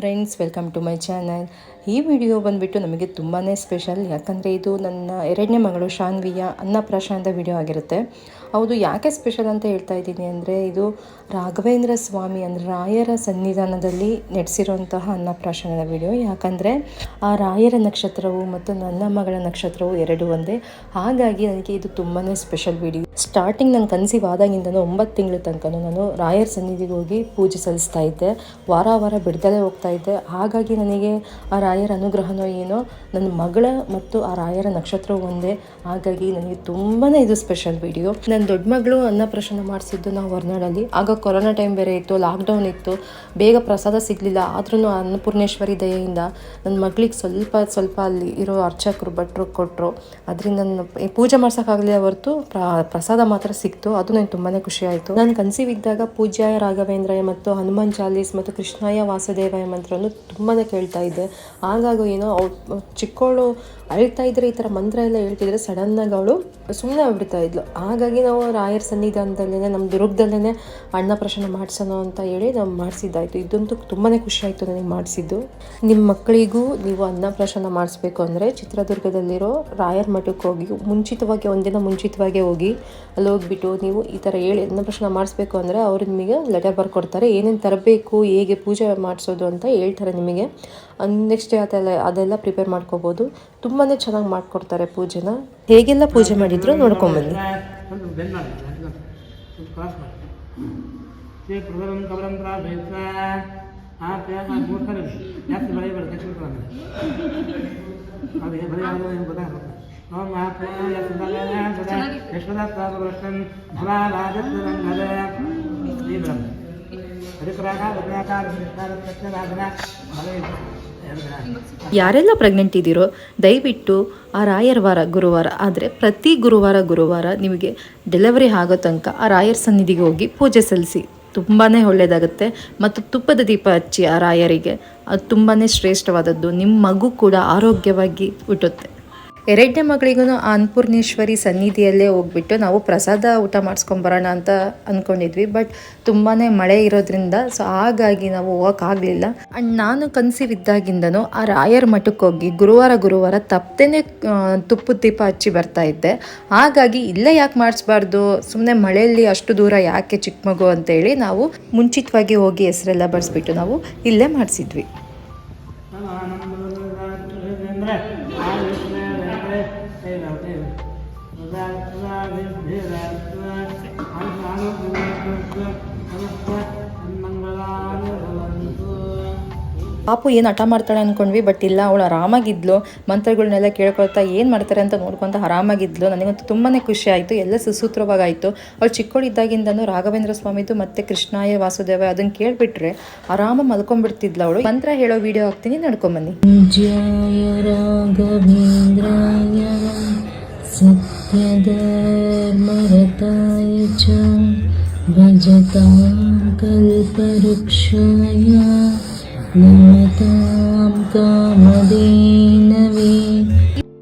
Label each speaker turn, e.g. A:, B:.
A: Friends, welcome to my channel. ಈ video ಬಂದುಬಿಟ್ಟು ನಮಗೆ ತುಂಬಾ ಸ್ಪೆಷಲ್. ಯಾಕಂದರೆ ಇದು ನನ್ನ ಎರಡನೇ ಮಗಳು ಶಾನ್ವಿಯ ಅನ್ನಪ್ರಾಶನದ ವಿಡಿಯೋ ಆಗಿರುತ್ತೆ. ಹೌದು, ಯಾಕೆ ಸ್ಪೆಷಲ್ ಅಂತ ಹೇಳ್ತಾ ಇದ್ದೀನಿ ಅಂದರೆ, ಇದು ರಾಘವೇಂದ್ರ ಸ್ವಾಮಿ ಅಂದರೆ ರಾಯರ ಸನ್ನಿಧಾನದಲ್ಲಿ ನಡೆಸಿರುವಂತಹ ಅನ್ನಪ್ರಾಶನದ ವಿಡಿಯೋ. ಯಾಕಂದರೆ ಆ ರಾಯರ ನಕ್ಷತ್ರವು ಮತ್ತು ನನ್ನ ಮಗಳ ನಕ್ಷತ್ರವು ಎರಡು ಒಂದೇ. ಹಾಗಾಗಿ ನನಗೆ ಇದು ತುಂಬಾ ಸ್ಪೆಷಲ್ ವಿಡಿಯೋ. ಸ್ಟಾರ್ಟಿಂಗ್ ನಾನು ಕನ್ಸೀವ್ ಆದಾಗಿಂದನೂ 9 ತಿಂಗಳ ತನಕ ನಾನು ರಾಯರ ಸನ್ನಿಧಿಗೆ ಹೋಗಿ ಪೂಜೆ ಸಲ್ಲಿಸ್ತಾ ಇದ್ದೆ. ವಾರ ವಾರ ಬಿಡ್ದಲೇ ಹೋಗ್ತಾ ಇದ್ದೆ. ಹಾಗಾಗಿ ನನಗೆ ಆ ರಾಯರ ಅನುಗ್ರಹನೋ ಏನೋ, ನನ್ನ ಮಗಳ ಮತ್ತು ಆ ರಾಯರ ನಕ್ಷತ್ರ ಒಂದೇ. ಹಾಗಾಗಿ ನನಗೆ ತುಂಬಾ ಇದು ಸ್ಪೆಷಲ್ ವಿಡಿಯೋ. ನನ್ನ ದೊಡ್ಡ ಮಗಳು ಅನ್ನಪ್ರಾಶನ ಮಾಡಿಸಿದ್ದು ನಾವು ಹೊರನಾಡಲ್ಲಿ. ಆಗ ಕೊರೋನಾ ಟೈಮ್ ಬೇರೆ ಇತ್ತು, ಲಾಕ್ಡೌನ್ ಇತ್ತು, ಬೇಗ ಪ್ರಸಾದ ಸಿಗಲಿಲ್ಲ. ಆದ್ರೂ ಅನ್ನಪೂರ್ಣೇಶ್ವರಿ ದಯೆಯಿಂದ ನನ್ನ ಮಗಳಿಗೆ ಸ್ವಲ್ಪ ಅಲ್ಲಿ ಇರೋ ಅರ್ಚಕರು ಭಟ್ರು ಕೊಟ್ಟರು. ಅದರಿಂದ ನನ್ನ ಪೂಜೆ ಮಾಡ್ಸೋಕ್ಕಾಗಲಿಲ್ಲ ಹೊರತು ಪ್ರಸಾದ ಮಾತ್ರ ಸಿಕ್ತು. ಅದು ನನಗೆ ತುಂಬಾ ಖುಷಿ ಆಯಿತು. ನಾನು ಕನ್ಸೀವ್ ಇದ್ದಾಗ ಪೂಜ್ಯಾಯ ರಾಘವೇಂದ್ರಯ ಮತ್ತು ಹನುಮಾನ್ ಚಾಲೀಸ್ ಮತ್ತು ಕೃಷ್ಣಾಯ ವಾಸುದೇವಾಯ ಮಂತ್ರವನ್ನು ತುಂಬಾ ಕೇಳ್ತಾ ಇದ್ದೆ. ಹಾಗಾಗಿ ಏನೋ ಚಿಕ್ಕವಳು ಅಳ್ತಾ ಇದ್ರೆ ಈ ಥರ ಮಂತ್ರ ಎಲ್ಲ ಹೇಳ್ತಿದ್ರೆ ಸಡನ್ನಾಗಿ ಅವಳು ಸುಮ್ಮನೆ ಆಗ್ಬಿಡ್ತಾ ಇದ್ಲು. ಹಾಗಾಗಿ ನಾವು ರಾಯರ ಸನ್ನಿಧಾನದಲ್ಲೇ ನಮ್ಮ ದುರ್ಗದಲ್ಲೇ ಅನ್ನಪ್ರಾಶನ ಮಾಡಿಸೋಣ ಅಂತ ಹೇಳಿ ನಾವು ಮಾಡಿಸಿದ್ದಾಯಿತು. ಇದಂತೂ ತುಂಬಾ ಖುಷಿ ಆಯಿತು ನನಗೆ ಮಾಡಿಸಿದ್ದು. ನಿಮ್ಮ ಮಕ್ಕಳಿಗೂ ನೀವು ಅನ್ನಪ್ರಾಶನ ಮಾಡಿಸ್ಬೇಕು ಅಂದರೆ ಚಿತ್ರದುರ್ಗದಲ್ಲಿರೋ ರಾಯರ ಮಠಕ್ಕೆ ಹೋಗಿ ಮುಂಚಿತವಾಗಿ ಒಂದಿನ ಮುಂಚಿತವಾಗಿ ಹೋಗಿ ಅಲ್ಲಿ ಹೋಗ್ಬಿಟ್ಟು ನೀವು ಈ ಥರ ಹೇಳಿ ಅನ್ನಪ್ರಾಶನ ಮಾಡಿಸ್ಬೇಕು ಅಂದರೆ ಅವರು ನಿಮಗೆ ಲೆಟರ್ ಬರ್ಕೊಡ್ತಾರೆ. ಏನೇನು ತರಬೇಕು, ಹೇಗೆ ಪೂಜೆ ಮಾಡಿಸೋದು ಅಂತ ಹೇಳ್ತಾರೆ ನಿಮಗೆ. ನೆಕ್ಸ್ಟ್ ಡೇ ಅದೆಲ್ಲ ಪ್ರಿಪೇರ್ ಮಾಡ್ಕೋಬೋದು. ತುಂಬಾ ಚೆನ್ನಾಗಿ ಮಾಡಿಕೊಡ್ತಾರೆ ಪೂಜೆನ. ಹೇಗೆಲ್ಲ ಪೂಜೆ ಮಾಡಿದ್ರು ನೋಡ್ಕೊಂಬನ್ನಿ. ಯಾರೆಲ್ಲ ಪ್ರೆಗ್ನೆಂಟ್ ಇದ್ದೀರೋ ದಯವಿಟ್ಟು ಆ ರಾಯರ ವಾರ ಗುರುವಾರ ಆದರೆ ಪ್ರತಿ ಗುರುವಾರ ನಿಮಗೆ ಡೆಲಿವರಿ ಆಗೋ ತನಕ ಆ ರಾಯರ ಸನ್ನಿಧಿಗೆ ಹೋಗಿ ಪೂಜೆ ಸಲ್ಲಿಸಿ. ತುಂಬಾ ಒಳ್ಳೆಯದಾಗುತ್ತೆ. ಮತ್ತು ತುಪ್ಪದ ದೀಪ ಹಚ್ಚಿ ಆ ರಾಯರಿಗೆ, ಅದು ತುಂಬಾ ಶ್ರೇಷ್ಠವಾದದ್ದು. ನಿಮ್ಮ ಮಗು ಕೂಡ ಆರೋಗ್ಯವಾಗಿ ಹುಟ್ಟುತ್ತೆ. ಎರಡನೇ ಮಗಳಿಗೂ ಆ ಅನ್ನಪೂರ್ಣೇಶ್ವರಿ ಸನ್ನಿಧಿಯಲ್ಲೇ ಹೋಗ್ಬಿಟ್ಟು ನಾವು ಪ್ರಸಾದ ಊಟ ಮಾಡಿಸ್ಕೊಂಬರೋಣ ಅಂತ ಅಂದ್ಕೊಂಡಿದ್ವಿ. ಬಟ್ ತುಂಬಾ ಮಳೆ ಇರೋದ್ರಿಂದ ಹಾಗಾಗಿ ನಾವು ಹೋಗೋಕ್ಕಾಗಲಿಲ್ಲ. ಆ್ಯಂಡ್ ನಾನು ಕನ್ಸೀವ್ ಇದ್ದಾಗಿಂದನೂ ಆ ರಾಯರ ಮಠಕ್ಕೆ ಹೋಗಿ ಗುರುವಾರ ತಪ್ಪದೇ ತುಪ್ಪದ ದೀಪ ಹಚ್ಚಿ ಬರ್ತಾ ಇದ್ದೆ. ಹಾಗಾಗಿ ಇಲ್ಲೇ ಯಾಕೆ ಮಾಡಿಸ್ಬಾರ್ದು, ಸುಮ್ಮನೆ ಮಳೆಯಲ್ಲಿ ಅಷ್ಟು ದೂರ ಯಾಕೆ ಚಿಕ್ಕ ಮಗು ಅಂತೇಳಿ ನಾವು ಮುಂಚಿತವಾಗಿ ಹೋಗಿ ಹೆಸರೆಲ್ಲ ಬರೆಸ್ಬಿಟ್ಟು ನಾವು ಇಲ್ಲೇ ಮಾಡಿಸಿದ್ವಿ. ಪಾಪು ಏನು ಹಠ ಮಾಡ್ತಾಳೆ ಅಂದ್ಕೊಂಡ್ವಿ, ಬಟ್ ಇಲ್ಲ, ಅವಳು ಆರಾಮಾಗಿದ್ಲು. ಮಂತ್ರಗಳನ್ನೆಲ್ಲ ಕೇಳ್ಕೊಳ್ತಾ ಏನು ಮಾಡ್ತಾರೆ ಅಂತ ನೋಡ್ಕೊತ ಆರಾಮಾಗಿದ್ಲು. ನನಗಂತೂ ತುಂಬಾ ಖುಷಿ ಆಯಿತು. ಎಲ್ಲ ಸುಸೂತ್ರವಾಗಾಯಿತು. ಅವಳು ಚಿಕ್ಕವಳಿದ್ದಾಗಿಂದನೂ ರಾಘವೇಂದ್ರ ಸ್ವಾಮಿದು ಮತ್ತು ಕೃಷ್ಣಾಯ ವಾಸುದೇವ ಅದನ್ನು ಕೇಳಿಬಿಟ್ರೆ ಆರಾಮ ಮಲ್ಕೊಂಡ್ಬಿಡ್ತಿದ್ಲು ಅವಳು. ಮಂತ್ರ ಹೇಳೋ ವಿಡಿಯೋ ಹಾಕ್ತೀನಿ, ನಡ್ಕೊಂಬನ್ನಿ. ಸತ್ಯಧರ್ಮರತಾಯ ಚ ಭಜತಾಂ ಕಲ್ಪವೃಕ್ಷಾಯ ನಮತಾಂ ಕಾಮಧೇನವೇ